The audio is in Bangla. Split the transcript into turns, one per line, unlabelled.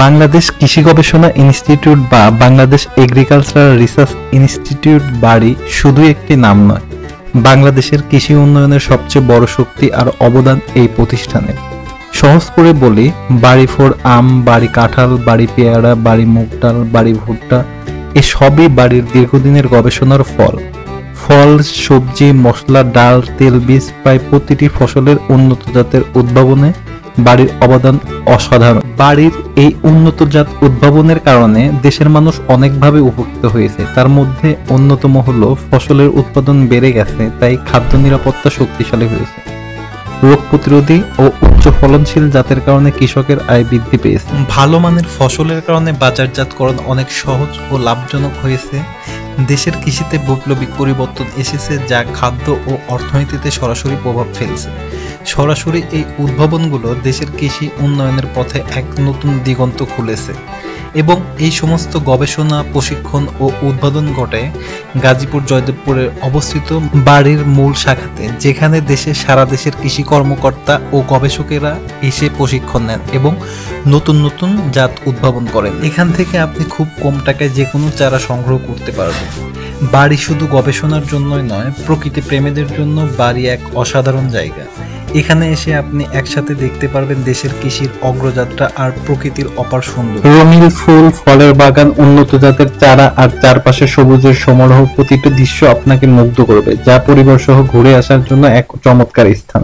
বাংলাদেশ কৃষি গবেষণা ইনস্টিটিউট বা বাংলাদেশ এগ্রিকালচারাল রিসার্চ ইনস্টিটিউট বাড়ি শুধু একটি নাম নয়, বাংলাদেশের কৃষি উন্নয়নের সবচেয়ে বড় শক্তি আর অবদান এই প্রতিষ্ঠানের। সহজ করে বলি, বাড়ি ফোর আম, বাড়ি কাঁঠাল, বাড়ি পেয়ারা, বাড়ি মুগ ডাল, বাড়ি ভুট্টা, এ সবই বাড়ির দীর্ঘদিনের গবেষণার ফল। ফল, সবজি, মশলা, ডাল, তেল, বীজ, প্রায় প্রতিটি ফসলের উন্নত জাতের উদ্ভাবনে বাড়ির অবদান অসাধারণ। বাড়ির এই উন্নত জাত উদ্ভাবনের কারণে দেশের মানুষ অনেকভাবে উপকৃত হয়েছে। তার মধ্যে অন্যতম হলো ফসলের উৎপাদন বেড়ে গেছে, তাই খাদ্য নিরাপত্তা শক্তিশালী হয়েছে। রোগ প্রতিরোধী ও উচ্চ ফলনশীল জাতের কারণে কৃষকের আয় বৃদ্ধি পেয়েছে। ভালো মানের ফসলের কারণে বাজারজাতকরণ অনেক সহজ ও লাভজনক হয়েছে। দেশের কৃষিতে বৈপ্লবিক পরিবর্তন এসেছে, যা খাদ্য ও অর্থনীতিতে সরাসরি প্রভাব ফেলছে। সরাসরি এই উদ্ভাবনগুলো দেশের কৃষি উন্নয়নের পথে এক নতুন দিগন্ত খুলেছে এবং এই সমস্ত গবেষণা, প্রশিক্ষণ ও উদ্ভাবন ঘটে গাজীপুর জয়দেবপুরে অবস্থিত বাড়ির মূল শাখাতে, যেখানে সারা দেশের কৃষি কর্মকর্তা ও গবেষকেরা এসে প্রশিক্ষণ নেন এবং নতুন নতুন জাত উদ্ভাবন করেন। এখান থেকে আপনি খুব কম টাকায় যে কোনো চারা সংগ্রহ করতে পারবেন। বাড়ি শুধু গবেষণার জন্যই নয়, প্রকৃতি প্রেমীদের জন্য বাড়ি এক অসাধারণ জায়গা। এখানে এসে আপনি একসাথে দেখতে পারবেন দেশের কৃষির অগ্রযাত্রা আর প্রকৃতির অপার সৌন্দর্য। রঙিন ফুল, ফলের বাগান, উন্নত জাতের চারা আর চারপাশে সবুজের সমারোহ, প্রতিটি দৃশ্য আপনাকে মুগ্ধ করবে, যা পরিবার সহ ঘুরে আসার জন্য এক চমৎকার স্থান।